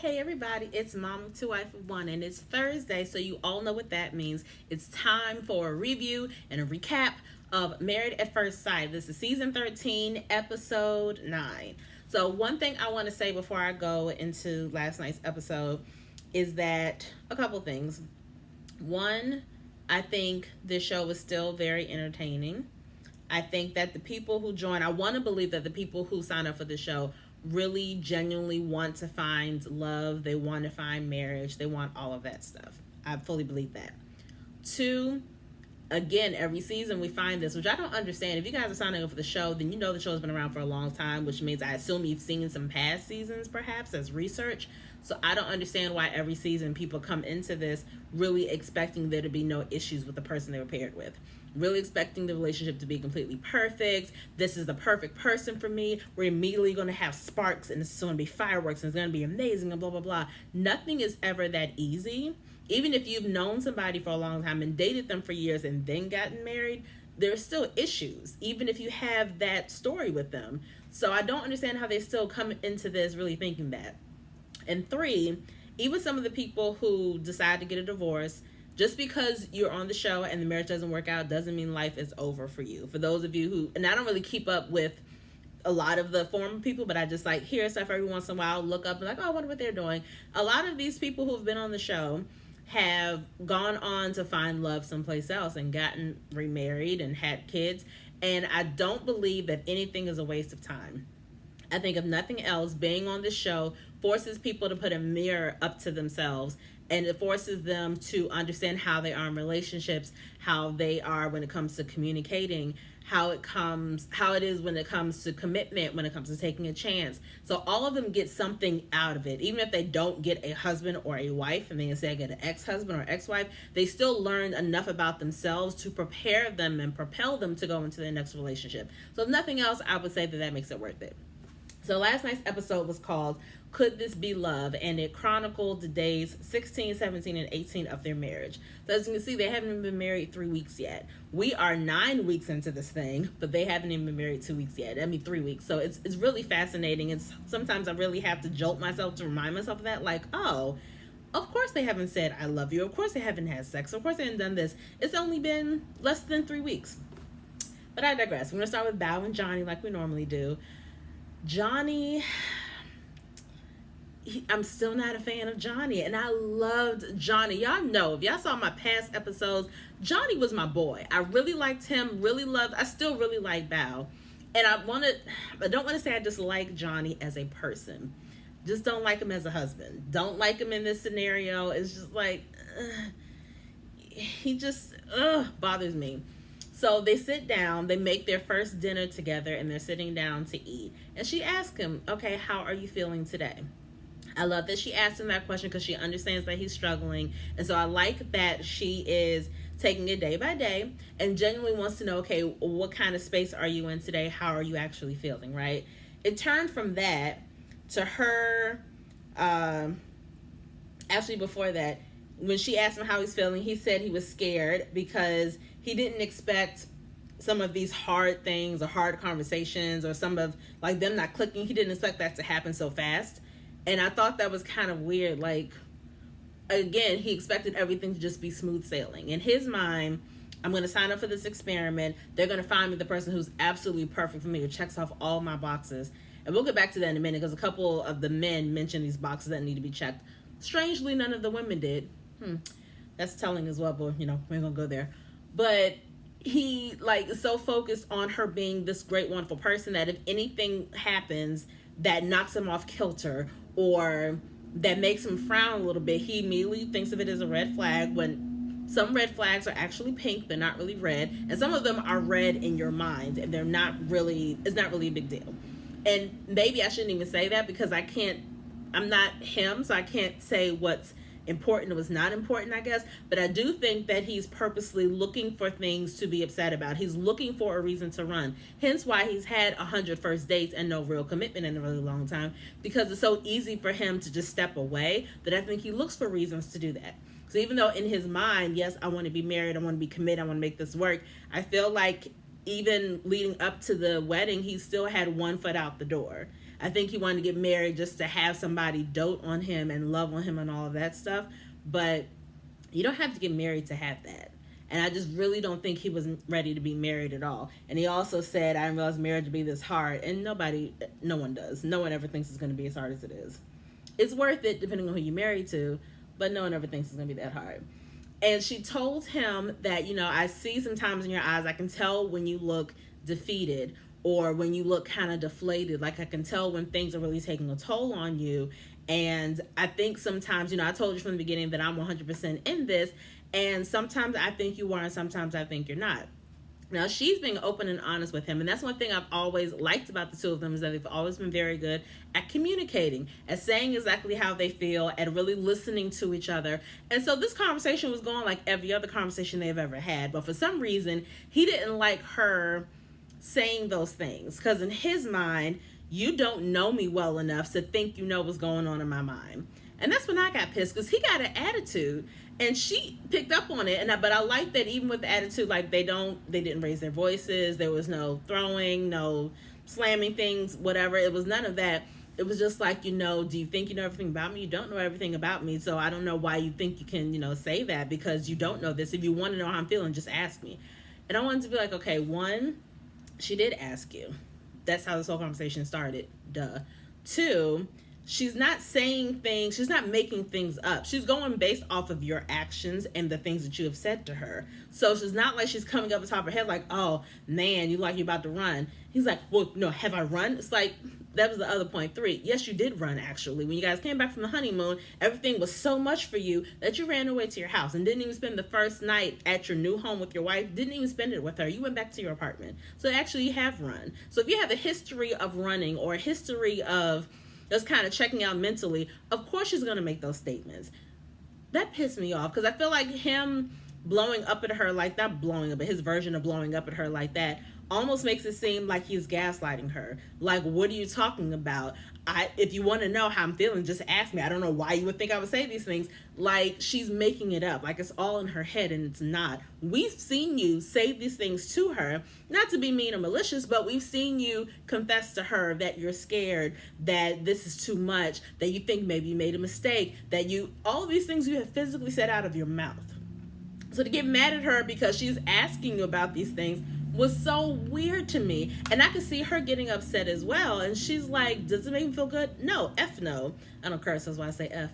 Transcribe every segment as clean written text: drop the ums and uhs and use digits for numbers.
Hey everybody, it's Mom of Two, Wife of One, and it's Thursday, so you all know what that means. It's time for a review and a recap of Married at First Sight. This is season 13, episode 9. So, one thing I want to say before I go into last night's episode is that a couple things. One, I think this show is still very entertaining. I think that the people who join, I want to believe that the people who sign up for the show really genuinely want to find love. They want to find marriage. They want all of that stuff. I fully believe that. Two, again, every season we find this, which I don't understand. If you guys are signing up for the show, then you know the show's been around for a long time, which means I assume you've seen some past seasons perhaps as research. So I don't understand why every season people come into this really expecting there to be no issues with the person they were paired with. Really expecting the relationship to be completely perfect. This is the perfect person for me. We're immediately going to have sparks and it's going to be fireworks and it's going to be amazing and blah, blah, blah. Nothing is ever that easy. Even if you've known somebody for a long time and dated them for years and then gotten married, there's still issues, even if you have that story with them. So I don't understand how they still come into this really thinking that. And three, even some of the people who decide to get a divorce, just because you're on the show and the marriage doesn't work out doesn't mean life is over for you. For those of you who, and I don't really keep up with a lot of the former people, but I just like hear stuff every once in a while, look up and like, oh, I wonder what they're doing. A lot of these people who've been on the show have gone on to find love someplace else and gotten remarried and had kids. And I don't believe that anything is a waste of time. I think if nothing else, being on this show forces people to put a mirror up to themselves, and it forces them to understand how they are in relationships, how they are when it comes to communicating, how it is when it comes to commitment, when it comes to taking a chance. So all of them get something out of it. Even if they don't get a husband or a wife, and they say get an ex-husband or ex-wife, they still learn enough about themselves to prepare them and propel them to go into their next relationship. So if nothing else, I would say that makes it worth it. So last night's episode was called Could This Be Love? And it chronicled the days 16, 17, and 18 of their marriage. So as you can see, they haven't even been married 3 weeks yet. We are 9 weeks into this thing, but they haven't even been married 2 weeks yet. 3 weeks. So it's really fascinating. It's sometimes I really have to jolt myself to remind myself of that. Like, oh, of course they haven't said I love you. Of course they haven't had sex. Of course they haven't done this. It's only been less than 3 weeks. But I digress. We're going to start with Bao and Johnny like we normally do. Johnny, I'm still not a fan of Johnny, and I loved Johnny. Y'all know, if y'all saw my past episodes, Johnny was my boy. I really liked him, I still really like Bao. And I don't want to say I just like Johnny as a person. Just don't like him as a husband. Don't like him in this scenario. It's just like, he just bothers me. So they sit down, they make their first dinner together, and they're sitting down to eat. And she asks him, okay, how are you feeling today? I love that she asked him that question because she understands that he's struggling. And so I like that she is taking it day by day and genuinely wants to know, okay, what kind of space are you in today? How are you actually feeling, right? It turned from that to her, actually before that, when she asked him how he's feeling, he said he was scared because he didn't expect some of these hard things or hard conversations or some of like them not clicking. He didn't expect that to happen so fast. And I thought that was kind of weird. Like, again, he expected everything to just be smooth sailing. In his mind, I'm going to sign up for this experiment. They're going to find me the person who's absolutely perfect for me, who checks off all my boxes. And we'll get back to that in a minute because a couple of the men mentioned these boxes that need to be checked. Strangely, none of the women did. That's telling as well, but, we're going to go there. But he, is so focused on her being this great, wonderful person that if anything happens that knocks him off kilter or that makes him frown a little bit, he immediately thinks of it as a red flag, when some red flags are actually pink, they're not really red, and some of them are red in your mind, and it's not really a big deal. And maybe I shouldn't even say that because I'm not him, so I can't say what's important or what's not important, I guess. But I do think that he's purposely looking for things to be upset about. He's looking for a reason to run. Hence why he's had 100 first dates and no real commitment in a really long time, because it's so easy for him to just step away that I think he looks for reasons to do that. So even though in his mind, yes, I want to be married, I want to be committed, I want to make this work, I feel like even leading up to the wedding, he still had one foot out the door. I think he wanted to get married just to have somebody dote on him and love on him and all of that stuff. But you don't have to get married to have that. And I just really don't think he was ready to be married at all. And he also said, I didn't realize marriage would be this hard. And no one does. No one ever thinks it's going to be as hard as it is. It's worth it depending on who you're married to, but no one ever thinks it's going to be that hard. And she told him that, I see sometimes in your eyes, I can tell when you look defeated or when you look kind of deflated. Like I can tell when things are really taking a toll on you. And I think sometimes, I told you from the beginning that I'm 100% in this. And sometimes I think you are and sometimes I think you're not. Now, she's being open and honest with him. And that's one thing I've always liked about the two of them is that they've always been very good at communicating, at saying exactly how they feel, at really listening to each other. And so this conversation was going like every other conversation they've ever had. But for some reason, he didn't like her saying those things. Because in his mind, you don't know me well enough to think you know what's going on in my mind. And that's when I got pissed because he got an attitude. And she picked up on it, but I like that even with the attitude, like they didn't raise their voices. There was no throwing, no slamming things, whatever. It was none of that. It was just like, do you think you know everything about me? You don't know everything about me, so I don't know why you think you can, say that because you don't know this. If you want to know how I'm feeling, just ask me. And I wanted to be like, okay, one, she did ask you. That's how this whole conversation started. Duh. Two, she's not saying things, she's not making things up. She's going based off of your actions and the things that you have said to her. So she's not like she's coming up the top of her head like, oh, man, you're about to run. He's like, well, no, have I run? It's like, that was the other point. 3, yes, you did run, actually. When you guys came back from the honeymoon, everything was so much for you that you ran away to your house and didn't even spend the first night at your new home with your wife, didn't even spend it with her. You went back to your apartment. So actually, you have run. So if you have a history of running or a history of just kind of checking out mentally, of course she's going to make those statements. That pissed me off because I feel like him blowing up at her like, not blowing up, but his version of blowing up at her like that almost makes it seem like he's gaslighting her. Like, what are you talking about? If you want to know how I'm feeling, just ask me. I don't know why you would think I would say these things. Like, she's making it up. Like, it's all in her head, and it's not. We've seen you say these things to her, not to be mean or malicious, but we've seen you confess to her that you're scared, that this is too much, that you think maybe you made a mistake, all of these things you have physically said out of your mouth. So to get mad at her because she's asking you about these things was so weird to me. And I could see her getting upset as well. And she's like, does it make me feel good? No, F no. I don't curse, that's why I say F.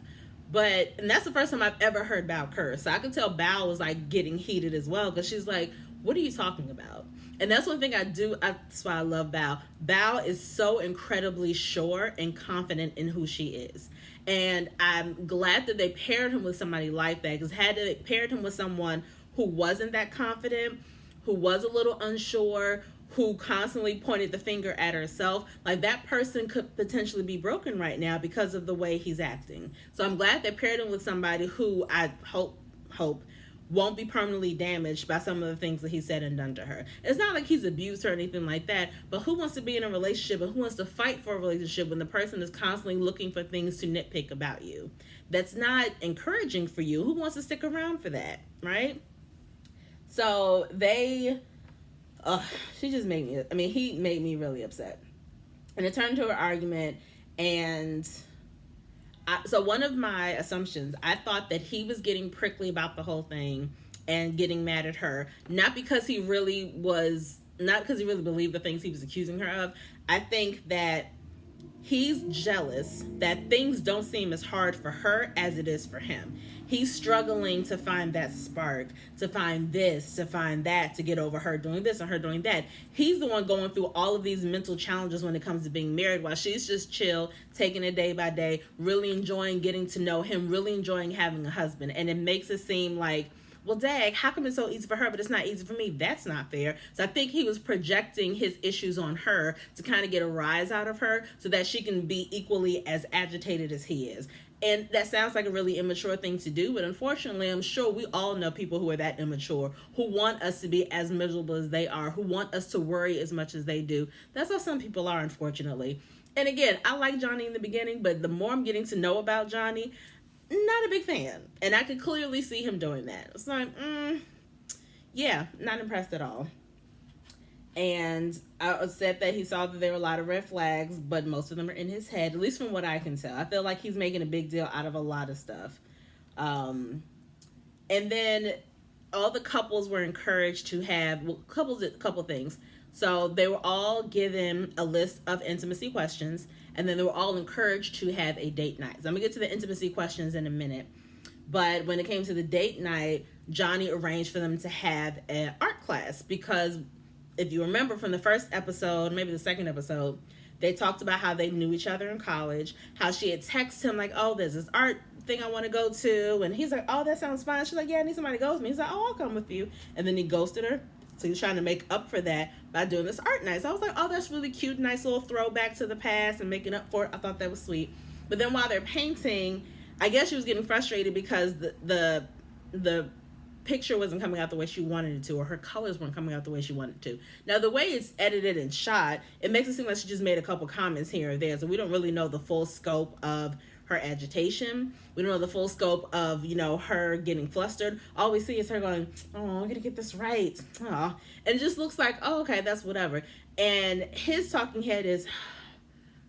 And that's the first time I've ever heard Bao curse. So I could tell Bao was like getting heated as well because she's like, what are you talking about? And that's one thing that's why I love Bao. Bao is so incredibly sure and confident in who she is. And I'm glad that they paired him with somebody like that, because had they paired him with someone who wasn't that confident, who was a little unsure, who constantly pointed the finger at herself, like that person could potentially be broken right now because of the way he's acting. So I'm glad they paired him with somebody who I hope won't be permanently damaged by some of the things that he said and done to her. It's not like he's abused her or anything like that, but who wants to be in a relationship and who wants to fight for a relationship when the person is constantly looking for things to nitpick about you? That's not encouraging for you. Who wants to stick around for that, right? So he made me really upset. And it turned into an argument, and so one of my assumptions, I thought that he was getting prickly about the whole thing and getting mad at her, not because he really believed the things he was accusing her of. I think that he's jealous that things don't seem as hard for her as it is for him. He's struggling to find that spark, to find this, to find that, to get over her doing this and her doing that. He's the one going through all of these mental challenges when it comes to being married, while she's just chill, taking it day by day, really enjoying getting to know him, really enjoying having a husband. And it makes it seem like, well, dang, how come it's so easy for her, but it's not easy for me? That's not fair. So I think he was projecting his issues on her to kind of get a rise out of her so that she can be equally as agitated as he is. And that sounds like a really immature thing to do, but unfortunately, I'm sure we all know people who are that immature, who want us to be as miserable as they are, who want us to worry as much as they do. That's how some people are, unfortunately. And again, I like Johnny in the beginning, but the more I'm getting to know about Johnny, not a big fan. And I could clearly see him doing that. It's like, yeah, not impressed at all. And I said that he saw that there were a lot of red flags, but most of them are in his head, at least from what I can tell. I feel like he's making a big deal out of a lot of stuff. And then all the couples were encouraged to have, well, couples did a couple things. So they were all given a list of intimacy questions, and then they were all encouraged to have a date night. So I'm going to get to the intimacy questions in a minute. But when it came to the date night, Johnny arranged for them to have an art class because if you remember from the first episode, maybe the second episode, they talked about how they knew each other in college, how she had texted him like, oh, there's this art thing I want to go to. And he's like, oh, that sounds fine. She's like, yeah, I need somebody to go with me. He's like, oh, I'll come with you. And then he ghosted her. So he's trying to make up for that by doing this art night. So I was like, oh, that's really cute. Nice little throwback to the past and making up for it. I thought that was sweet. But then while they're painting, I guess she was getting frustrated because the picture wasn't coming out the way she wanted it to, or her colors weren't coming out the way she wanted it to. Now, the way it's edited and shot, it makes it seem like she just made a couple comments here or there, so we don't really know the full scope of her agitation. We don't know the full scope of, her getting flustered. All we see is her going, oh, I'm gonna get this right. Oh. And it just looks like, oh, okay, that's whatever. And his talking head is,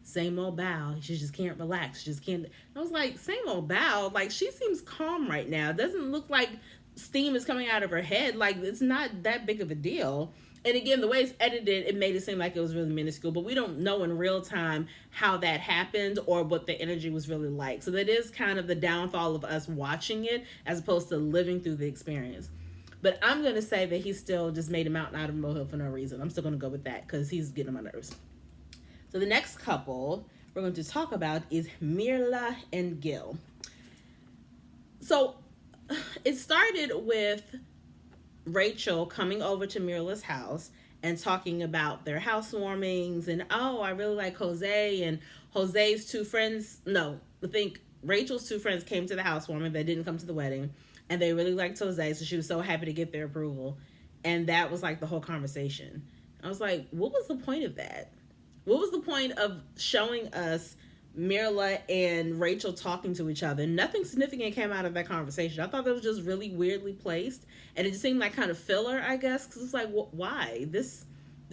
same old Bow. She just can't relax. She just can't. I was like, same old Bow? Like, she seems calm right now. It doesn't look like steam is coming out of her head. Like, it's not that big of a deal. And again, the way it's edited, it made it seem like it was really minuscule, but we don't know in real time how that happened or what the energy was really like. So that is kind of the downfall of us watching it as opposed to living through the experience. But I'm going to say that he still just made a mountain out of a molehill for no reason. I'm still going to go with that because he's getting on my nerves. So the next couple we're going to talk about is Mirla and Gill. So it started with Rachel coming over to Mirla's house and talking about their housewarmings and, oh, I really like Jose, and Jose's two friends, no, I think Rachel's two friends came to the housewarming. They didn't come to the wedding, and they really liked Jose, so she was so happy to get their approval. And that was like the whole conversation. I was like, what was the point of that? What was the point of showing us Mirla and Rachel talking to each other? Nothing significant came out of that conversation. I thought that was just really weirdly placed, and it just seemed like kind of filler, I guess, because it's like, why? This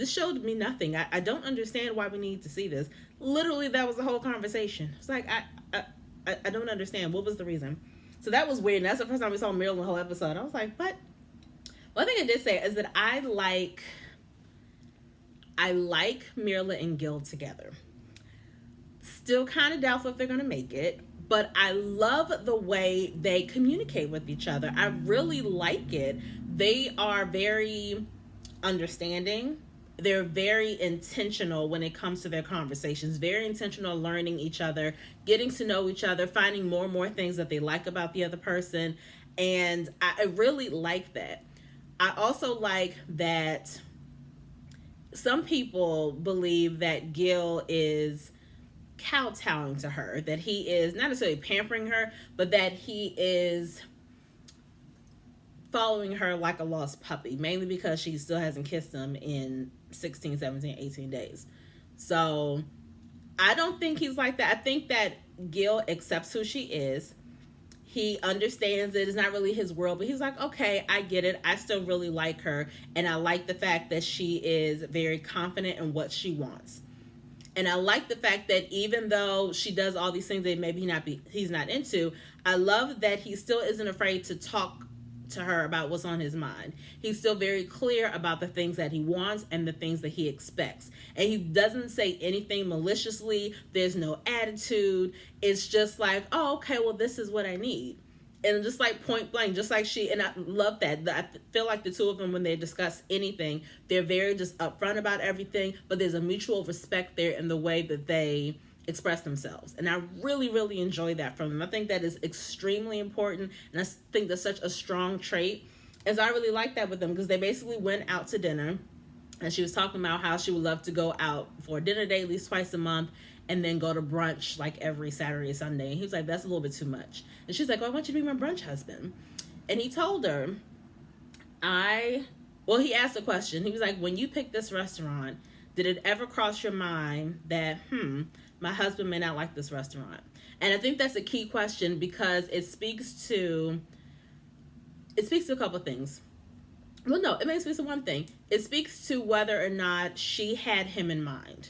showed me nothing. I don't understand why we need to see this. Literally, that was the whole conversation. It's like, I don't understand. What was the reason? So that was weird, and that's the first time we saw Mirla in the whole episode. I was like, what? One thing I did say is that I like Mirla and Gill together. Still kind of doubtful if they're going to make it, but I love the way they communicate with each other. I really like it. They are very understanding. They're very intentional when it comes to their conversations, very intentional learning each other, getting to know each other, finding more and more things that they like about the other person. And I really like that. I also like that some people believe that Gil is kowtowing to her, that he is not necessarily pampering her, but that he is following her like a lost puppy, mainly because she still hasn't kissed him in 16, 17, 18 days. So I don't think he's like that. I think that Gil accepts who she is. He understands it. It's not really his world, but he's like, okay, I get it. I still really like her. And I like the fact that she is very confident in what she wants. And I like the fact that even though she does all these things that maybe he's not into, I love that he still isn't afraid to talk to her about what's on his mind. He's still very clear about the things that he wants and the things that he expects. And he doesn't say anything maliciously. There's no attitude. It's just like, oh, okay, well, this is what I need. And just like point blank, just like and I love that. I feel like the two of them, when they discuss anything, they're very just upfront about everything, but there's a mutual respect there in the way that they express themselves. And I really, really enjoy that from them. I think that is extremely important, and I think that's such a strong trait. As I really like that with them, because they basically went out to dinner, and she was talking about how she would love to go out for a dinner date at least twice a month, and then go to brunch like every Saturday and Sunday. And he was like, that's a little bit too much. And she's like, oh, I want you to be my brunch husband. And he told her, he asked a question. He was like, when you picked this restaurant, did it ever cross your mind that, my husband may not like this restaurant? And I think that's a key question, because it speaks to a couple things. Well, no, it makes me say one thing. It speaks to whether or not she had him in mind.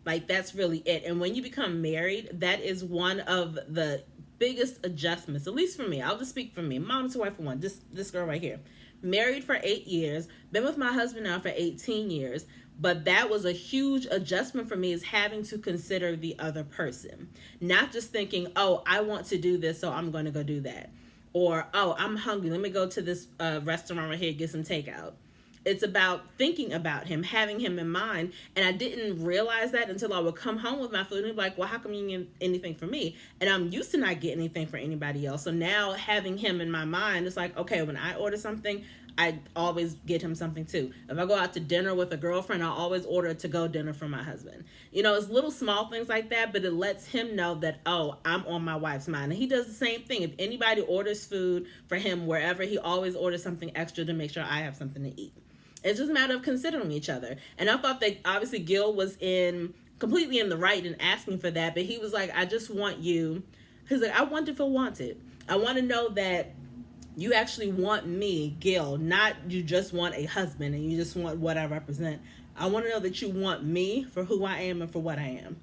Like, that's really it. And when you become married, that is one of the biggest adjustments, at least for me. I'll just speak for me. Mom to wife for one. This girl right here. Married for 8 years. Been with my husband now for 18 years. But that was a huge adjustment for me, is having to consider the other person. Not just thinking, oh, I want to do this, so I'm going to go do that. Or, oh, I'm hungry. Let me go to this restaurant right here, get some takeout. It's about thinking about him, having him in mind. And I didn't realize that until I would come home with my food and be like, well, how come you didn't get anything for me? And I'm used to not getting anything for anybody else. So now having him in my mind, it's like, okay, when I order something, I always get him something too. If I go out to dinner with a girlfriend, I'll always order a to-go dinner for my husband. You know, it's little small things like that, but it lets him know that, oh, I'm on my wife's mind. And he does the same thing. If anybody orders food for him wherever, he always orders something extra to make sure I have something to eat. It's just a matter of considering each other. And I thought that obviously Gill was completely in the right in asking for that. But he was like, I just want you. He's like, I want to feel wanted. I want to know that you actually want me, Gill, not you just want a husband and you just want what I represent. I want to know that you want me for who I am and for what I am.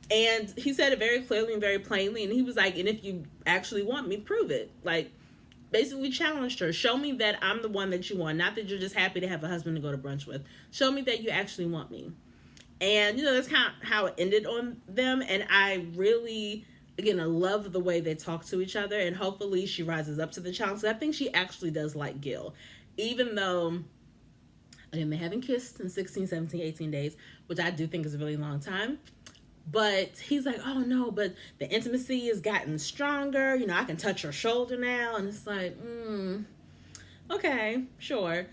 And he said it very clearly and very plainly. And he was like, and if you actually want me, prove it. Like, basically challenged her. Show me that I'm the one that you want. Not that you're just happy to have a husband to go to brunch with. Show me that you actually want me. And, you know, that's kind of how it ended on them. And I really, again, I love the way they talk to each other. And hopefully she rises up to the challenge. I think she actually does like Gill. Even though, again, they haven't kissed in 16, 17, 18 days, which I do think is a really long time. But he's like, oh no, but the intimacy has gotten stronger. You know, I can touch her shoulder now. And it's like, okay, sure.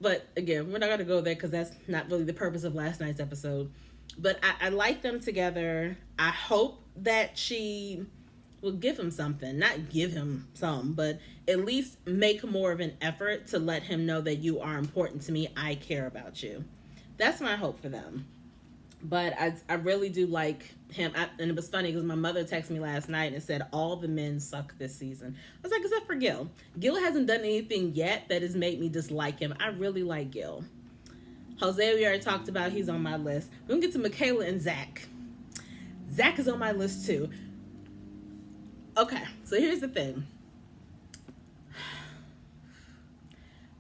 But again, we're not going to go there because that's not really the purpose of last night's episode. But I like them together. I hope that she will give him something. Not give him some, but at least make more of an effort to let him know that you are important to me. I care about you. That's my hope for them. But I really do like him. And it was funny because my mother texted me last night and said all the men suck this season. I was like, except for Gill. Gill hasn't done anything yet that has made me dislike him. I really like Gill. Jose, we already talked about. He's on my list. We're going to get to Michaela and Zach. Zach is on my list too. Okay, so here's the thing.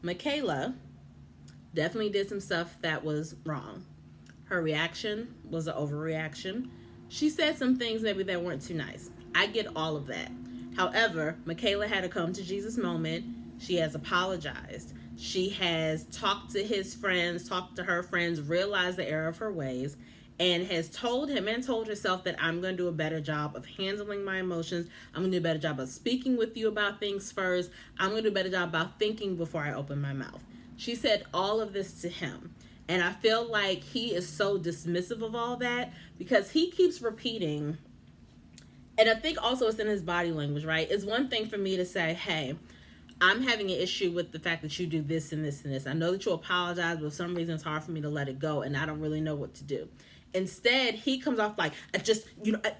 Michaela definitely did some stuff that was wrong. Her reaction was an overreaction. She said some things maybe that weren't too nice. I get all of that. However, Michaela had a come to Jesus moment. She has apologized. She has talked to his friends, talked to her friends, realized the error of her ways, and has told him and told herself that I'm going to do a better job of handling my emotions. I'm going to do a better job of speaking with you about things first. I'm going to do a better job about thinking before I open my mouth. She said all of this to him. And I feel like he is so dismissive of all that because he keeps repeating. And I think also it's in his body language, right? It's one thing for me to say, hey, I'm having an issue with the fact that you do this and this and this. I know that you apologize, but for some reason it's hard for me to let it go and I don't really know what to do. Instead, he comes off like, and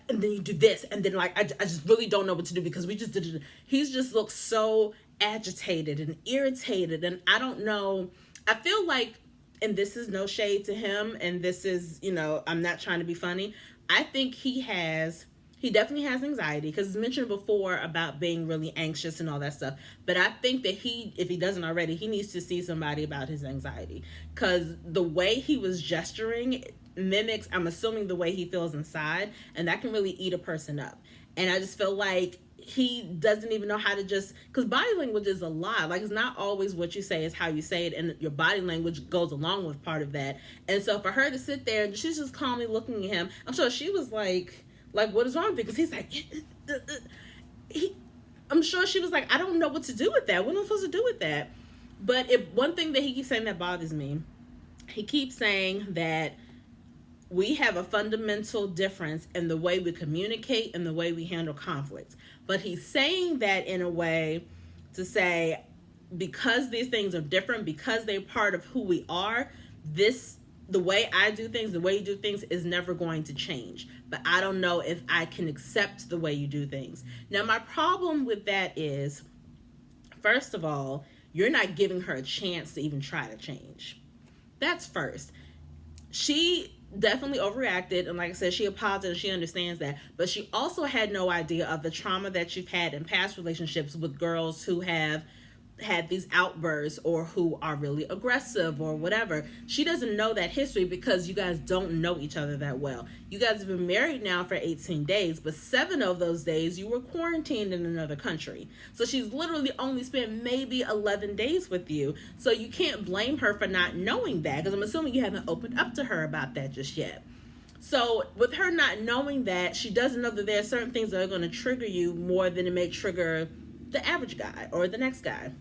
then you do this. And then like, I just really don't know what to do because we just did it. He's just looks so agitated and irritated. And I don't know. I feel like, and this is no shade to him, and this is, I'm not trying to be funny. I think he definitely has anxiety, because it's mentioned before about being really anxious and all that stuff. But I think that if he doesn't already, he needs to see somebody about his anxiety. Because the way he was gesturing mimics, I'm assuming, the way he feels inside, and that can really eat a person up. And I just feel like he doesn't even know how to because body language is a lot. Like, it's not always what you say, is how you say it, and your body language goes along with part of that. And so for her to sit there and she's just calmly looking at him, I'm sure she was like, what is wrong? Because he's like, I'm sure she was like, I don't know what to do with that. What am I supposed to do with that? But one thing that he keeps saying that bothers me, he keeps saying that we have a fundamental difference in the way we communicate and the way we handle conflicts. But he's saying that in a way to say, because these things are different, because they're part of who we are, the way I do things, the way you do things is never going to change. But I don't know if I can accept the way you do things. Now, my problem with that is, first of all, you're not giving her a chance to even try to change. That's first. She definitely overreacted, and like I said, she apologized and she understands that, but she also had no idea of the trauma that you've had in past relationships with girls who have had these outbursts or who are really aggressive or whatever. She doesn't know that history because you guys don't know each other that well. You guys have been married now for 18 days, but 7 of those days you were quarantined in another country. So she's literally only spent maybe 11 days with you. So you can't blame her for not knowing that, because I'm assuming you haven't opened up to her about that just yet. So with her not knowing that, she doesn't know that there are certain things that are going to trigger you more than it may trigger the average guy or the next guy.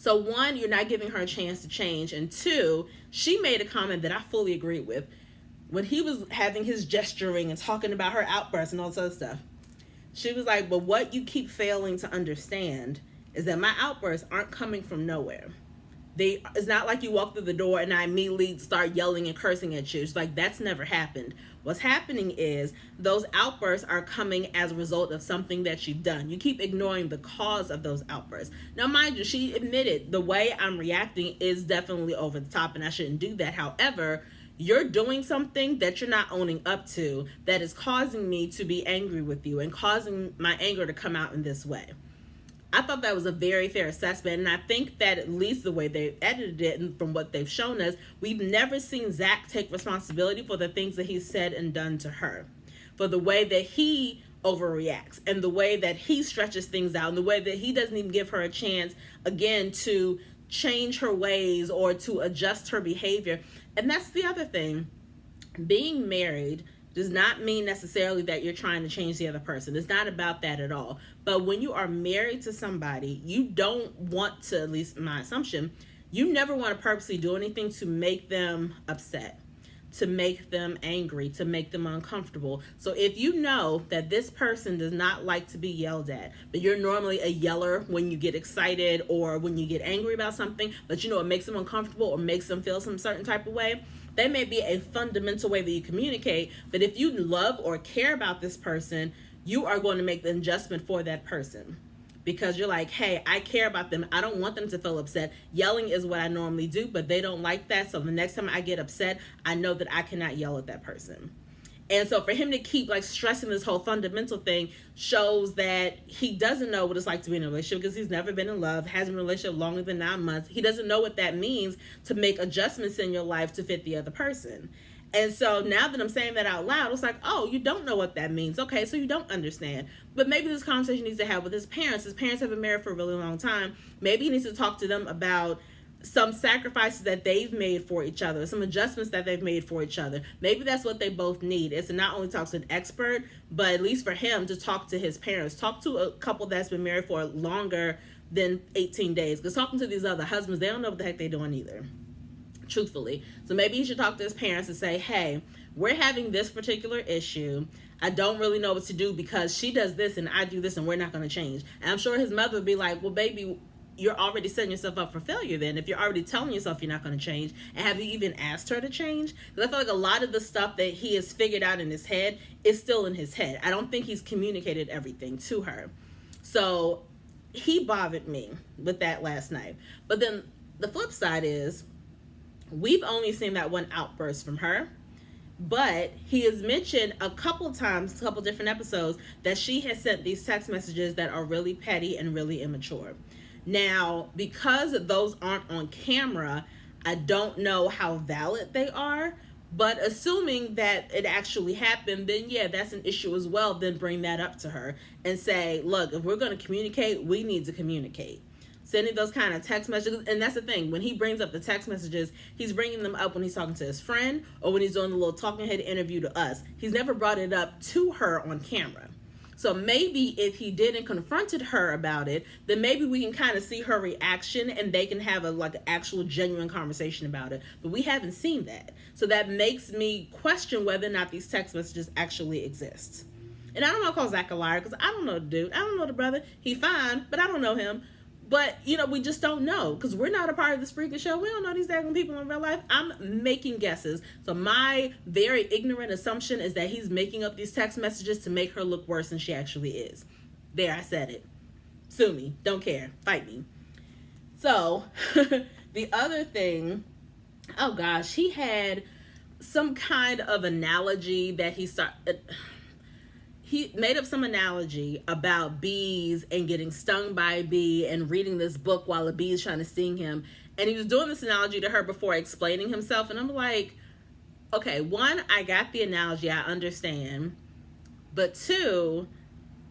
So 1, you're not giving her a chance to change. And 2, she made a comment that I fully agree with. When he was having his gesturing and talking about her outbursts and all this other stuff, she was like, but what you keep failing to understand is that my outbursts aren't coming from nowhere. It's not like you walk through the door and I immediately start yelling and cursing at you. It's like, that's never happened. What's happening is those outbursts are coming as a result of something that you've done. You keep ignoring the cause of those outbursts. Now, mind you, she admitted the way I'm reacting is definitely over the top and I shouldn't do that. However, you're doing something that you're not owning up to that is causing me to be angry with you and causing my anger to come out in this way. I thought that was a very fair assessment, and I think that at least the way they edited it and from what they've shown us, we've never seen Zach take responsibility for the things that he's said and done to her, for the way that he overreacts and the way that he stretches things out and the way that he doesn't even give her a chance, again, to change her ways or to adjust her behavior. And that's the other thing. Being married does not mean necessarily that you're trying to change the other person. It's not about that at all. But when you are married to somebody, you don't want to, at least my assumption, you never want to purposely do anything to make them upset, to make them angry, to make them uncomfortable. So if you know that this person does not like to be yelled at, but you're normally a yeller when you get excited or when you get angry about something, but you know it makes them uncomfortable or makes them feel some certain type of way, that may be a fundamental way that you communicate. But if you love or care about this person, you are going to make the adjustment for that person. Because you're like, hey, I care about them. I don't want them to feel upset. Yelling is what I normally do, but they don't like that. So the next time I get upset, I know that I cannot yell at that person. And so for him to keep like stressing this whole fundamental thing shows that he doesn't know what it's like to be in a relationship, because he's never been in love, hasn't been in a relationship longer than 9 months. He doesn't know what that means to make adjustments in your life to fit the other person. And so now that I'm saying that out loud, it's like, oh, you don't know what that means. Okay, so you don't understand. But maybe this conversation needs to have with his parents. His parents have been married for a really long time. Maybe he needs to talk to them about some sacrifices that they've made for each other, some adjustments that they've made for each other. Maybe that's what they both need, is to not only talk to an expert, but at least for him to talk to his parents, talk to a couple that's been married for longer than 18 days. Because talking to these other husbands, they don't know what the heck they're doing either, truthfully. So maybe he should talk to his parents and say, hey, we're having this particular issue. I don't really know what to do because she does this and I do this and we're not going to change. And I'm sure his mother would be like, well, baby, you're already setting yourself up for failure then, if you're already telling yourself you're not going to change. And have you even asked her to change? Because I feel like a lot of the stuff that he has figured out in his head is still in his head. I don't think he's communicated everything to her. So he bothered me with that last night. But then the flip side is, we've only seen that one outburst from her, but he has mentioned a couple times, a couple different episodes, that she has sent these text messages that are really petty and really immature. Now, because those aren't on camera, I don't know how valid they are, but assuming that it actually happened, then yeah, that's an issue as well. Then bring that up to her and say, look, if we're going to communicate, we need to communicate. Sending those kind of text messages, and that's the thing, when he brings up the text messages, he's bringing them up when he's talking to his friend or when he's doing the little talking head interview to us. He's never brought it up to her on camera. So maybe if he didn't confronted her about it, then maybe we can kind of see her reaction and they can have a like actual genuine conversation about it. But we haven't seen that. So that makes me question whether or not these text messages actually exist. And I don't want to call Zach a liar because I don't know the dude. I don't know the brother. He's fine, but I don't know him. But, you know, we just don't know because we're not a part of this freaking show. We don't know these daggone people in real life. I'm making guesses. So my very ignorant assumption is that he's making up these text messages to make her look worse than she actually is. There, I said it. Sue me. Don't care. Fight me. So, the other thing, oh gosh, he had some kind of analogy that he made up some analogy about bees and getting stung by a bee and reading this book while a bee is trying to sting him. And he was doing this analogy to her before explaining himself. And I'm like, okay, one, I got the analogy, I understand. But two,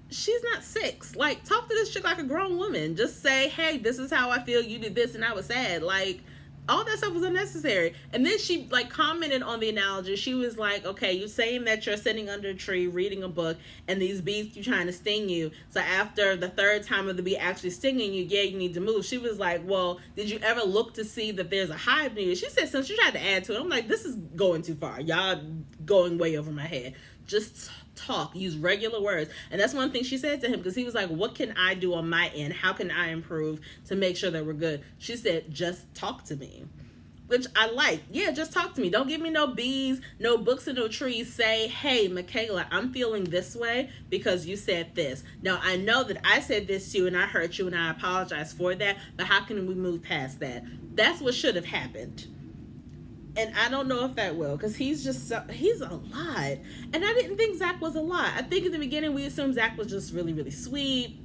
she's not 6. Like, talk to this chick like a grown woman. Just say, hey, this is how I feel. You did this and I was sad. Like, all that stuff was unnecessary. And then she, like, commented on the analogy. She was like, okay, you're saying that you're sitting under a tree reading a book and these bees keep trying to sting you. So after the third time of the bee actually stinging you, yeah, you need to move. She was like, well, did you ever look to see that there's a hive near you? She said, since you tried to add to it. I'm like, this is going too far. Y'all going way over my head. Just talk, use regular words. And that's one thing she said to him, because he was like, what can I do on my end? How can I improve to make sure that we're good? She said, just talk to me, which I like. Yeah, just talk to me. Don't give me no bees, no books, and no trees. Say, hey, Michaela, I'm feeling this way because you said this. Now, I know that I said this to you and I hurt you and I apologize for that, but how can we move past that? That's what should have happened. And I don't know if that will, because he's a lot. And I didn't think Zach was a lot. I think in the beginning we assumed Zach was just really, really sweet,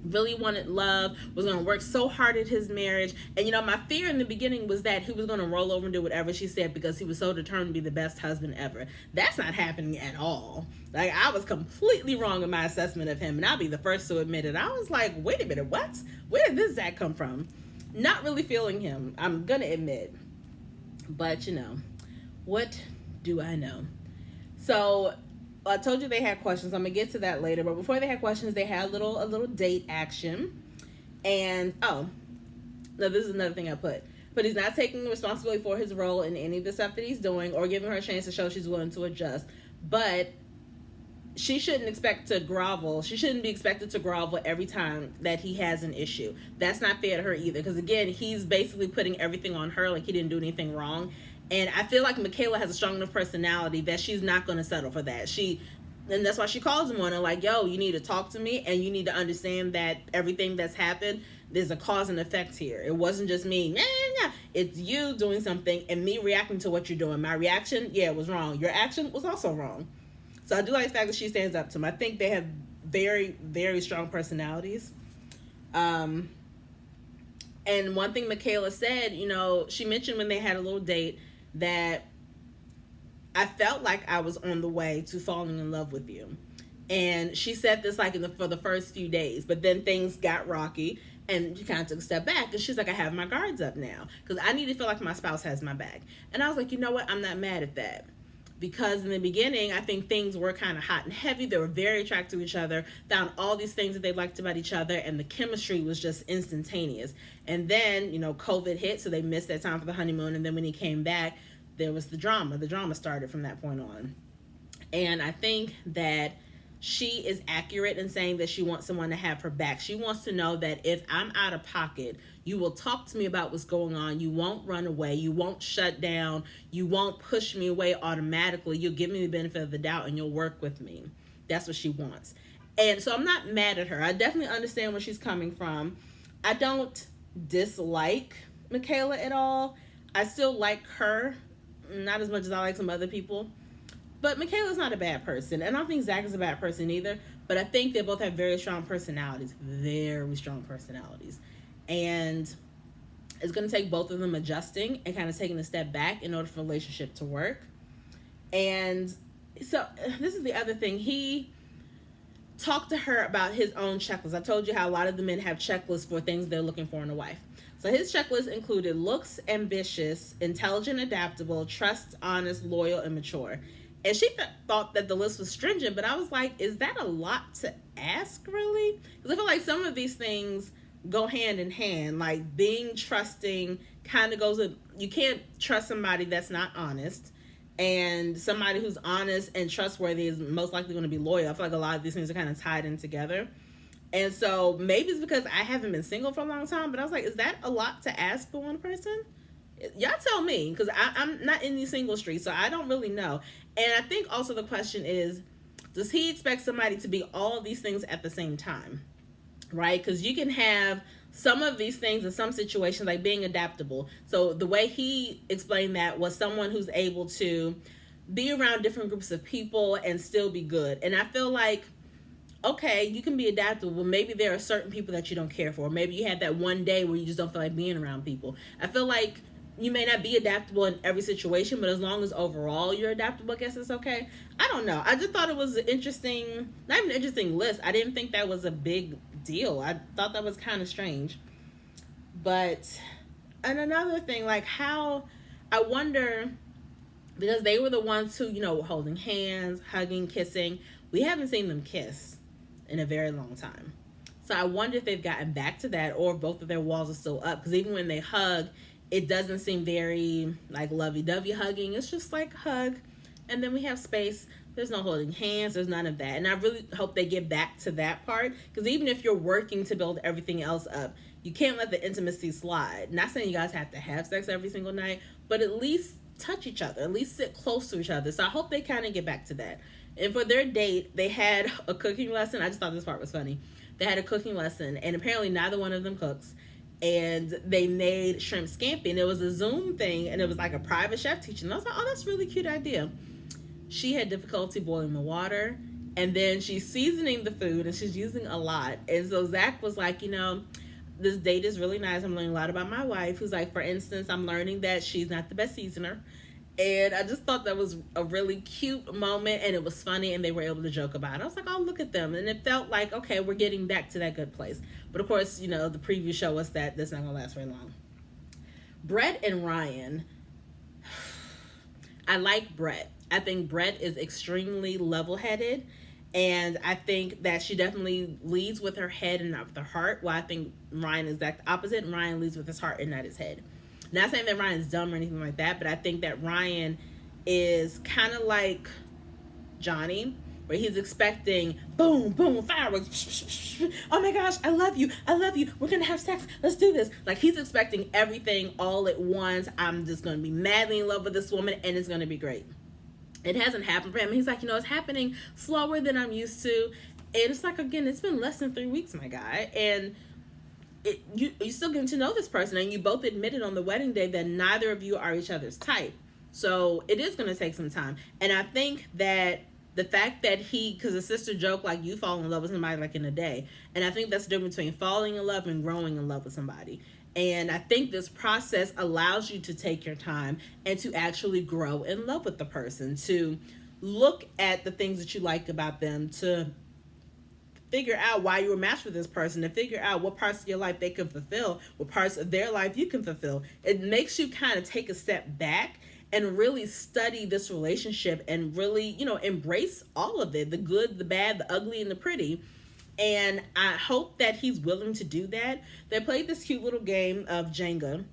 really wanted love, was going to work so hard at his marriage. And, you know, my fear in the beginning was that he was going to roll over and do whatever she said because he was so determined to be the best husband ever. That's not happening at all. Like, I was completely wrong in my assessment of him, and I'll be the first to admit it. I was like, wait a minute, what? Where did this Zach come from? Not really feeling him, I'm going to admit. But, you know, what do I know? So, I told you they had questions. I'm going to get to that later. But before they had questions, they had a little date action. And, oh, no, this is another thing I put. But he's not taking responsibility for his role in any of the stuff that he's doing or giving her a chance to show she's willing to adjust. But she shouldn't expect to grovel. She shouldn't be expected to grovel every time that he has an issue. That's not fair to her either. Because, again, he's basically putting everything on her like he didn't do anything wrong. And I feel like Michaela has a strong enough personality that she's not going to settle for that. And that's why she calls him on her like, yo, you need to talk to me and you need to understand that everything that's happened, there's a cause and effect here. It wasn't just me. Nah. It's you doing something and me reacting to what you're doing. My reaction, yeah, was wrong. Your action was also wrong. So I do like the fact that she stands up to him. I think they have very, very strong personalities. And one thing Michaela said, you know, she mentioned when they had a little date that I felt like I was on the way to falling in love with you. And she said this like for the first few days, but then things got rocky and she kind of took a step back. And she's like, I have my guards up now because I need to feel like my spouse has my back. And I was like, you know what? I'm not mad at that. Because in the beginning, I think things were kind of hot and heavy. They were very attracted to each other, found all these things that they liked about each other, and the chemistry was just instantaneous. And then, you know, COVID hit, so they missed that time for the honeymoon. And then when he came back, there was the drama. The drama started from that point on. And I think that she is accurate in saying that she wants someone to have her back. She wants to know that if I'm out of pocket, you will talk to me about what's going on. You won't run away. You won't shut down. You won't push me away automatically. You'll give me the benefit of the doubt and you'll work with me. That's what she wants. And so I'm not mad at her. I definitely understand where she's coming from. I don't dislike Michaela at all. I still like her, not as much as I like some other people. But Michaela's not a bad person. And I don't think Zach is a bad person either. But I think they both have very strong personalities. Very strong personalities. And it's going to take both of them adjusting and kind of taking a step back in order for the relationship to work. And so this is the other thing. He talked to her about his own checklist. I told you how a lot of the men have checklists for things they're looking for in a wife. So his checklist included looks, ambitious, intelligent, adaptable, trust, honest, loyal, and mature. And she thought that the list was stringent, but I was like, is that a lot to ask, really? Because I feel like some of these things go hand in hand. Like being trusting kind of goes with, you can't trust somebody that's not honest. And somebody who's honest and trustworthy is most likely going to be loyal. I feel like a lot of these things are kind of tied in together. And so maybe it's because I haven't been single for a long time, but I was like, is that a lot to ask for one person? Y'all tell me, because I'm not in these single streets, so I don't really know. And I think also the question is, does he expect somebody to be all of these things at the same time? right? Because you can have some of these things in some situations, like being adaptable. So the way he explained that was someone who's able to be around different groups of people and still be good. And I feel like, okay, you can be adaptable. Maybe there are certain people that you don't care for. Maybe you had that one day where you just don't feel like being around people. I feel like you may not be adaptable in every situation, but as long as overall you're adaptable, I guess it's okay. I don't know. I just thought it was an interesting, not even an interesting list. I didn't think that was a big deal. I thought that was kind of strange. But, and another thing, like how, I wonder, because they were the ones who, were holding hands, hugging, kissing. We haven't seen them kiss in a very long time. So I wonder if they've gotten back to that, or if both of their walls are still up. Because even when they hug, it doesn't seem very like lovey-dovey hugging. It's just like hug, and then we have space. There's no holding hands. There's none of that. And I really hope they get back to that part. Because even if you're working to build everything else up, you can't let the intimacy slide. Not saying you guys have to have sex every single night, but at least touch each other. At least sit close to each other. So I hope they kind of get back to that. And for their date, they had a cooking lesson. I just thought this part was funny. They had a cooking lesson, and apparently neither one of them cooks. And they made shrimp scampi, and it was a Zoom thing, and it was like a private chef teaching. And I was like, oh, that's a really cute idea. She had difficulty boiling the water, and then she's seasoning the food, and she's using a lot. And so Zach was like, this date is really nice. I'm learning a lot about my wife. Who's like, for instance, I'm learning that she's not the best seasoner. And I just thought that was a really cute moment, and it was funny, and they were able to joke about it. I was like, oh, look at them. And it felt like, okay, we're getting back to that good place. But of course, the preview show us that that's not going to last very long. Brett and Ryan. I like Brett. I think Brett is extremely level-headed, and I think that she definitely leads with her head and not with her heart, while I think Ryan is the opposite, and Ryan leads with his heart and not his head. Not saying that Ryan's dumb or anything like that, but I think that Ryan is kind of like Johnny, where he's expecting boom, boom, fireworks. Oh my gosh, I love you. We're going to have sex. Let's do this. Like, he's expecting everything all at once. I'm just going to be madly in love with this woman, and it's going to be great. It hasn't happened for him. He's like, it's happening slower than I'm used to. And it's like, again, it's been less than 3 weeks, my guy. And you still getting to know this person, and you both admitted on the wedding day that neither of you are each other's type. So it is going to take some time. And I think that the fact that because the sister joked, like, you fall in love with somebody like in a day. And I think that's the difference between falling in love and growing in love with somebody. And I think this process allows you to take your time and to actually grow in love with the person, to look at the things that you like about them, to figure out why you were matched with this person, to figure out what parts of your life they can fulfill, what parts of their life you can fulfill. It makes you kind of take a step back and really study this relationship and really, embrace all of it, the good, the bad, the ugly, and the pretty. And I hope that he's willing to do that. They played this cute little game of Jenga,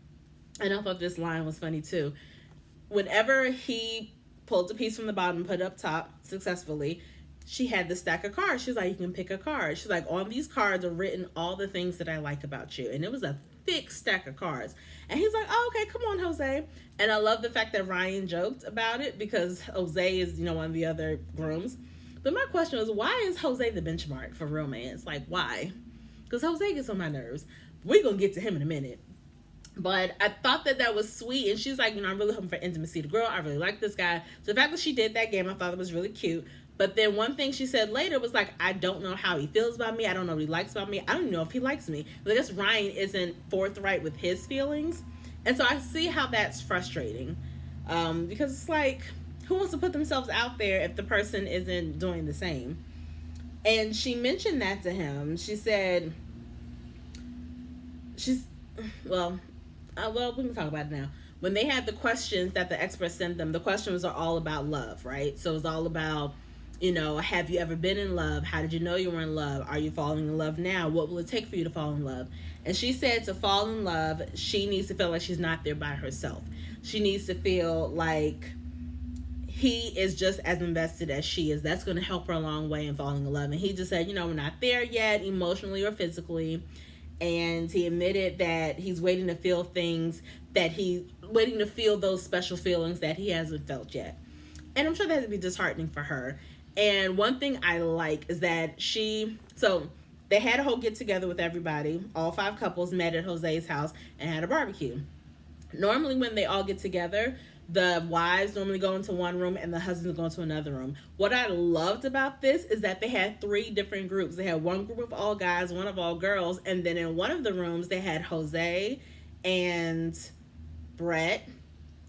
and I thought this line was funny too. Whenever he pulled a piece from the bottom and put it up top successfully, she had the stack of cards. She's like, you can pick a card. She's like, on these cards are written all the things that I like about you. And it was a thick stack of cards. And he's like, oh, okay, come on, Jose. And I love the fact that Ryan joked about it, because Jose is, one of the other grooms. But my question was, why is Jose the benchmark for romance? Like, why? Because Jose gets on my nerves. We're going to get to him in a minute. But I thought that was sweet. And she's like, I'm really hoping for intimacy. The girl, I really like this guy. So the fact that she did that game, I thought it was really cute. But then one thing she said later was like, I don't know how he feels about me. I don't know what he likes about me. I don't even know if he likes me. But I guess Ryan isn't forthright with his feelings. And so I see how that's frustrating. Because it's like, who wants to put themselves out there if the person isn't doing the same? And she mentioned that to him. She said, well, we can talk about it now. When they had the questions that the experts sent them, the questions are all about love, right? So it's all about, have you ever been in love? How did you know you were in love? Are you falling in love now? What will it take for you to fall in love? And she said to fall in love, she needs to feel like she's not there by herself. She needs to feel like he is just as invested as she is. That's going to help her a long way in falling in love. And he just said, we're not there yet, emotionally or physically. And he admitted that he's waiting to feel things, waiting to feel those special feelings that he hasn't felt yet. And I'm sure that would be disheartening for her. And one thing I like is that they had a whole get together with everybody. All 5 couples met at Jose's house and had a barbecue. Normally, when they all get together, the wives normally go into one room and the husbands go into another room. What I loved about this is that they had 3 different groups. They had one group of all guys, one of all girls, and then in one of the rooms they had Jose and Brett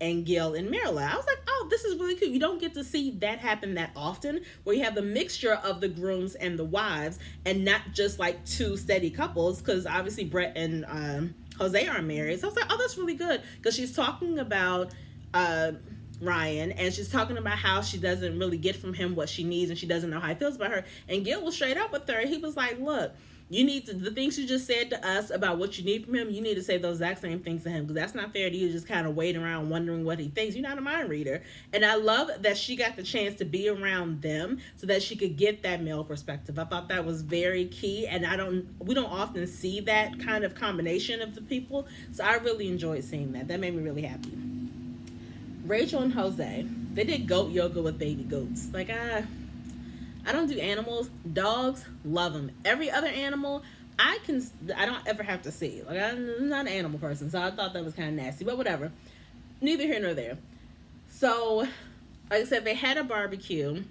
and Gill and Mirla. I was like, oh, this is really cool. You don't get to see that happen that often, where you have the mixture of the grooms and the wives, and not just like 2 steady couples, because obviously Brett and Jose aren't married. So I was like, oh, that's really good, because she's talking about Ryan, and she's talking about how she doesn't really get from him what she needs, and she doesn't know how he feels about her. And Gil was straight up with her. He was like, look, you need to, the things you just said to us about what you need from him, you need to say those exact same things to him, because that's not fair to you, just kind of waiting around wondering what he thinks. You're not a mind reader. And I love that she got the chance to be around them so that she could get that male perspective. I thought that was very key, and we don't often see that kind of combination of the people, so I really enjoyed seeing that. That made me really happy. Rachel and Jose, they did goat yoga with baby goats. Like, I don't do animals. Dogs, love them. Every other animal, I don't ever have to see. Like, I'm not an animal person, so I thought that was kind of nasty, but whatever. Neither here nor there. So, like I said, they had a barbecue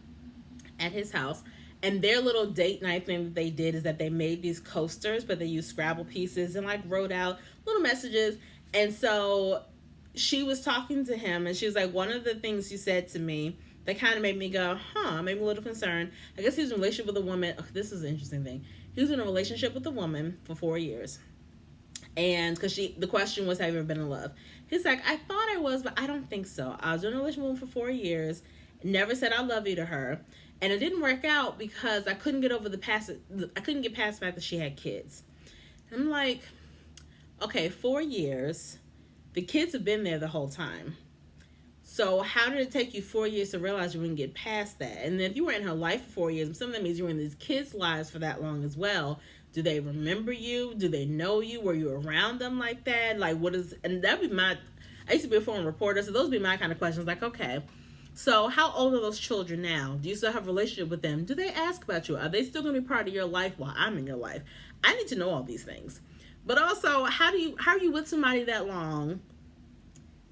at his house, and their little date night thing that they did is that they made these coasters, but they used Scrabble pieces and like wrote out little messages. And so she was talking to him, and she was like, one of the things you said to me that kind of made me go, made me a little concerned. I guess he was in a relationship with a woman. Oh, this is an interesting thing. He was in a relationship with a woman for 4 years. And because the question was, have you ever been in love? He's like, I thought I was, but I don't think so. I was in a relationship with a woman for 4 years, never said I love you to her. And it didn't work out because I couldn't get past the fact that she had kids. And I'm like, okay, 4 years. The kids have been there the whole time. So how did it take you 4 years to realize you wouldn't get past that? And if you were in her life for 4 years, some of that means you were in these kids' lives for that long as well. Do they remember you? Do they know you? Were you around them like that? Like, and that'd be I used to be a foreign reporter, so those would be my kind of questions. Like, okay, so how old are those children now? Do you still have a relationship with them? Do they ask about you? Are they still going to be part of your life while I'm in your life? I need to know all these things. But also, how are you with somebody that long,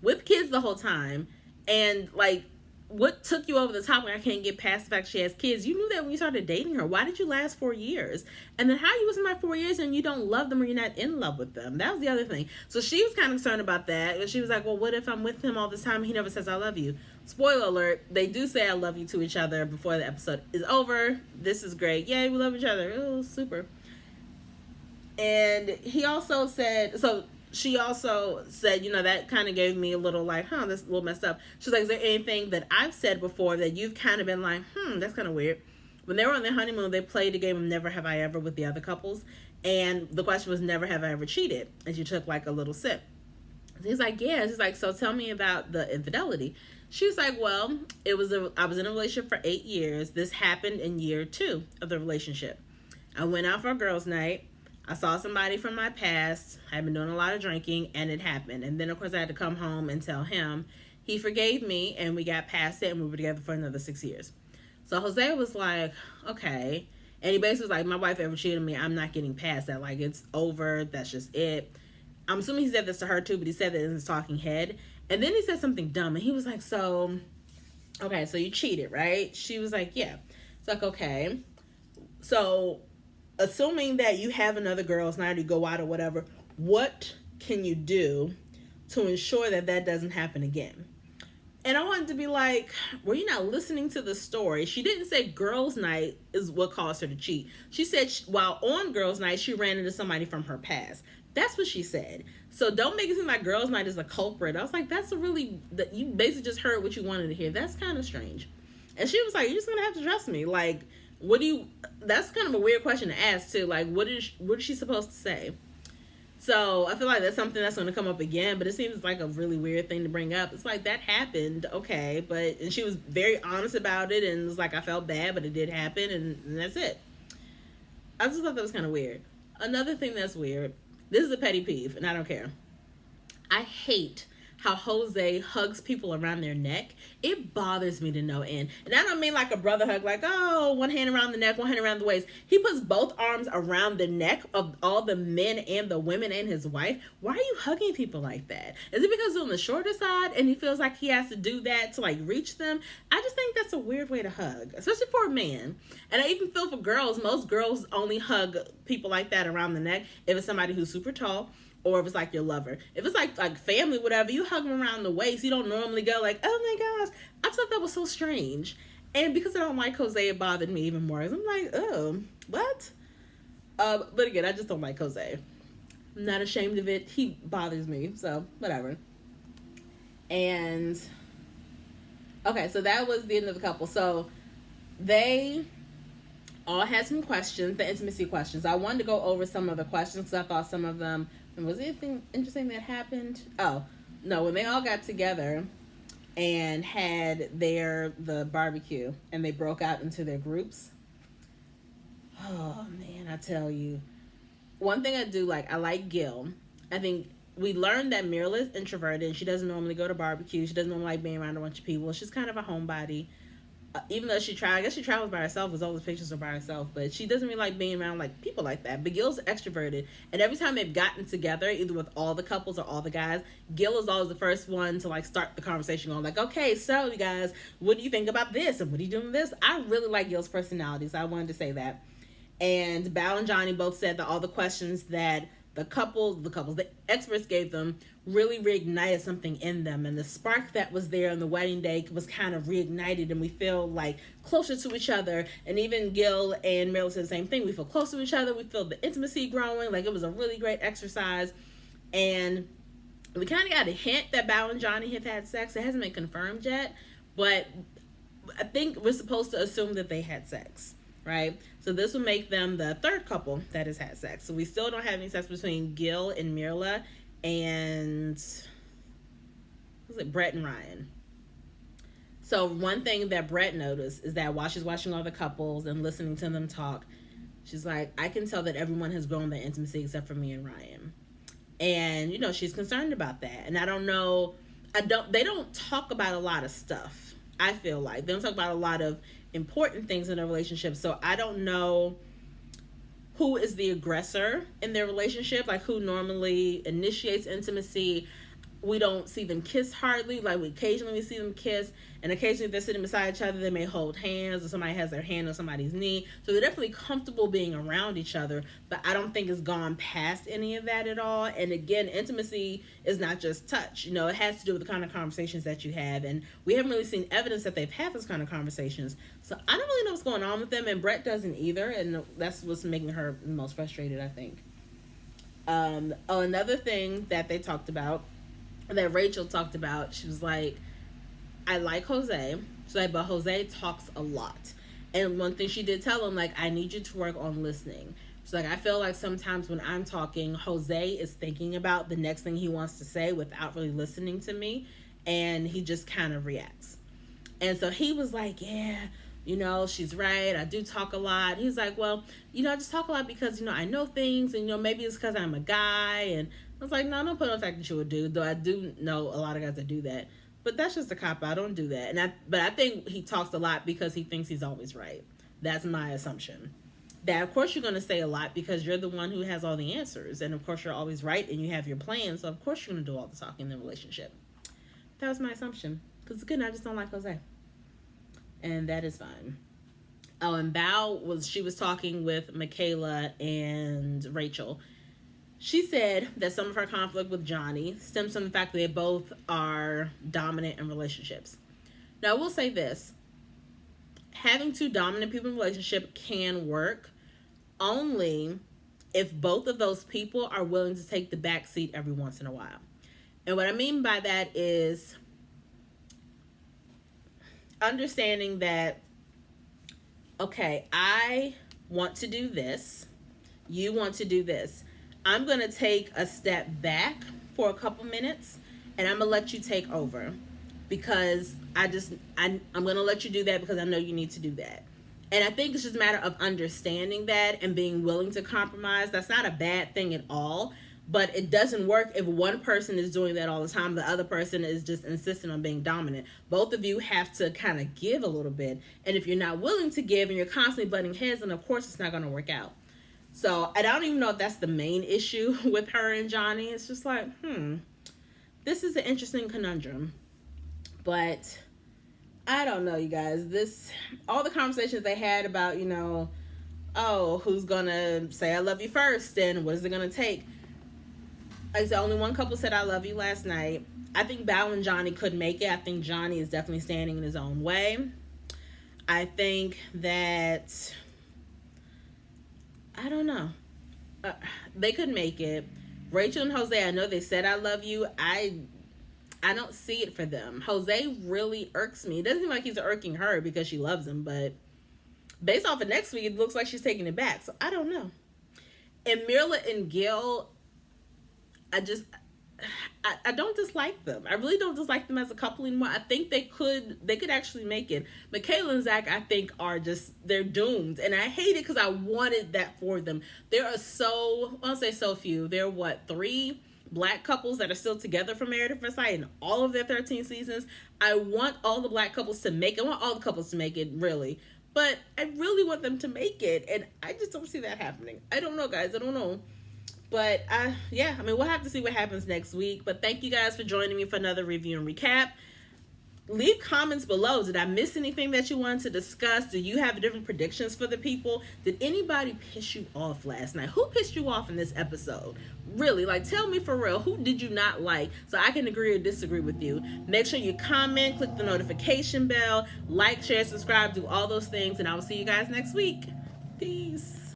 with kids the whole time? And like, what took you over the top when I can't get past the fact she has kids? You knew that when you started dating her. Why did you last 4 years? And then how you was in my 4 years and you don't love them or you're not in love with them? That was the other thing. So she was kind of concerned about that. And she was like, well, what if I'm with him all this time and he never says I love you? Spoiler alert, they do say I love you to each other before the episode is over. This is great. Yay, we love each other. Oh, super. And he also said, she also said, that kind of gave me a little like, this is a little messed up. She's like, is there anything that I've said before that you've kind of been like, that's kind of weird? When they were on their honeymoon, they played a game of Never Have I Ever with the other couples. And the question was, never have I ever cheated? And she took like a little sip. He's like, yeah. She's like, so tell me about the infidelity. She was like, well, I was in a relationship for 8 years. This happened in year 2 of the relationship. I went out for a girls' night. I saw somebody from my past. I had been doing a lot of drinking, and it happened. And then, of course, I had to come home and tell him. He forgave me, and we got past it, and we were together for another 6 years. So Jose was like, okay. And he basically was like, my wife ever cheated on me. I'm not getting past that. Like, it's over. That's just it. I'm assuming he said this to her, too, but he said that in his talking head. And then he said something dumb, and he was like, so you cheated, right? She was like, yeah. It's like, okay. So assuming that you have another girl's night, you go out or whatever, what can you do to ensure that doesn't happen again? And I wanted to be like, were you not listening to the story? She didn't say girls' night is what caused her to cheat. She said while on girls' night, she ran into somebody from her past. That's what she said. So don't make it seem like girls' night is a culprit. I was like, you basically just heard what you wanted to hear. That's kind of strange. And she was like, you're just going to have to trust me. Like, that's kind of a weird question to ask too. Like, what is she supposed to say? So I feel like that's something that's going to come up again, but it seems like a really weird thing to bring up. It's like, that happened, okay, and she was very honest about it, and it was like, I felt bad, but it did happen, and that's it. I just thought that was kind of weird. Another thing that's weird, this is a petty peeve, and I don't care. I hate how Jose hugs people around their neck. It bothers me to no end. And I don't mean like a brother hug, like, oh, one hand around the neck, one hand around the waist. He puts both arms around the neck of all the men and the women and his wife. Why are you hugging people like that? Is it because they're on the shorter side and he feels like he has to do that to like reach them? I just think that's a weird way to hug, especially for a man. And I even feel for girls, most girls only hug people like that around the neck if it's somebody who's super tall, or if it's like your lover. If it's like family, whatever, you hug them around the waist. You don't normally go like, oh my gosh. I thought that was so strange. And because I don't like Jose, it bothered me even more. I'm like, oh, what? But again, I just don't like Jose. I'm not ashamed of it. He bothers me, so whatever. And okay, so that was the end of the couple. So they all had some questions, the intimacy questions. I wanted to go over some of the questions because I thought some of them, was anything interesting that happened? Oh, no, when they all got together and had the barbecue and they broke out into their groups. Oh, man, I tell you. One thing I do like, I like Gill. I think we learned that Mirla is introverted and she doesn't normally go to barbecues. She doesn't normally like being around a bunch of people. She's kind of a homebody. Even though I guess she travels by herself, because all those pictures are by herself, but she doesn't really like being around like people like that. But Gil's extroverted, and every time they've gotten together, either with all the couples or all the guys, Gil is always the first one to like start the conversation going like, okay, so you guys, what do you think about this? And what are you doing with this? I really like Gil's personality, so I wanted to say that. And Bao and Johnny both said that all the questions that the experts gave them really reignited something in them, and the spark that was there on the wedding day was kind of reignited, and we feel like closer to each other. And even Gill and Mirla said the same thing. We feel close to each other. We feel the intimacy growing. Like, it was a really great exercise. And we kind of got a hint that Bao and Johnny have had sex. It hasn't been confirmed yet, but I think we're supposed to assume that they had sex, right? So this will make them the third couple that has had sex. So we still don't have any sex between Gill and Mirla and Brett and Ryan. So one thing that Brett noticed is that while she's watching all the couples and listening to them talk, she's like, I can tell that everyone has grown their intimacy except for me and Ryan. And, you know, she's concerned about that. And I don't know, they don't talk about a lot of stuff. I feel like they don't talk about a lot of important things in a relationship. So I don't know who is the aggressor in their relationship, like who normally initiates intimacy. We don't see them kiss hardly. Like, occasionally we see them kiss, and occasionally if they're sitting beside each other, they may hold hands, or somebody has their hand on somebody's knee. So they're definitely comfortable being around each other, but I don't think it's gone past any of that at all. And again, intimacy is not just touch. You know, it has to do with the kind of conversations that you have, and we haven't really seen evidence that they've had those kind of conversations. So I don't really know what's going on with them, and Brett doesn't either, and that's what's making her the most frustrated, I think. Another thing that they talked about, that Rachel talked about, she was like, I like Jose. She's like, but Jose talks a lot. And one thing she did tell him, like, I need you to work on listening. She's like, I feel like sometimes when I'm talking, Jose is thinking about the next thing he wants to say without really listening to me, and he just kind of reacts. And so he was like, yeah, you know, she's right, I do talk a lot. He's like, well, you know, I just talk a lot because, you know, I know things, and, you know, maybe it's because I'm a guy. And I was like, no, don't put on the fact that you're a dude, though I do know a lot of guys that do that. But that's just a cop out. I don't do that. But I think he talks a lot because he thinks he's always right. That's my assumption. That, of course, you're going to say a lot because you're the one who has all the answers. And, of course, you're always right and you have your plan. So, of course, you're going to do all the talking in the relationship. That was my assumption. Because, again, I just don't like Jose. And that is fine. Oh, and Bao she was talking with Michaela and Rachel. She said that some of her conflict with Johnny stems from the fact that they both are dominant in relationships. Now, I will say this. Having two dominant people in a relationship can work only if both of those people are willing to take the back seat every once in a while. And what I mean by that is understanding that, okay, I want to do this. You want to do this. I'm going to take a step back for a couple minutes, and I'm going to let you take over because I'm going to let you do that because I know you need to do that. And I think it's just a matter of understanding that and being willing to compromise. That's not a bad thing at all, But it doesn't work if one person is doing that all the time, the other person is just insisting on being dominant. Both of you have to kind of give a little bit. And if you're not willing to give and you're constantly butting heads, then of course it's not going to work out. So I don't even know if that's the main issue with her and Johnny. It's just like, this is an interesting conundrum. But I don't know, you guys. All the conversations they had about, oh, who's going to say I love you first and what is it going to take? Like I said, only one couple said I love you last night. I think Bao and Johnny could make it. I think Johnny is definitely standing in his own way. I think that, I don't know. They could make it. Rachel and Jose, I know they said I love you. I don't see it for them. Jose really irks me. It doesn't seem like he's irking her because she loves him, but based off of next week, it looks like she's taking it back. So I don't know. And Mirla and Gill, I don't dislike them. I really don't dislike them as a couple anymore. I think they could actually make it. Michaela and Zach, I think, they're doomed. And I hate it because I wanted that for them. There are I'll say so few. There are 3 black couples that are still together from Married at First Sight in all of their 13 seasons. I want all the black couples to make it. I want all the couples to make it, really. But I really want them to make it. And I just don't see that happening. I don't know, guys. I don't know. But, we'll have to see what happens next week. But thank you guys for joining me for another review and recap. Leave comments below. Did I miss anything that you wanted to discuss? Do you have different predictions for the people? Did anybody piss you off last night? Who pissed you off in this episode? Really, tell me for real. Who did you not like so I can agree or disagree with you? Make sure you comment, click the notification bell, like, share, subscribe, do all those things. And I will see you guys next week. Peace.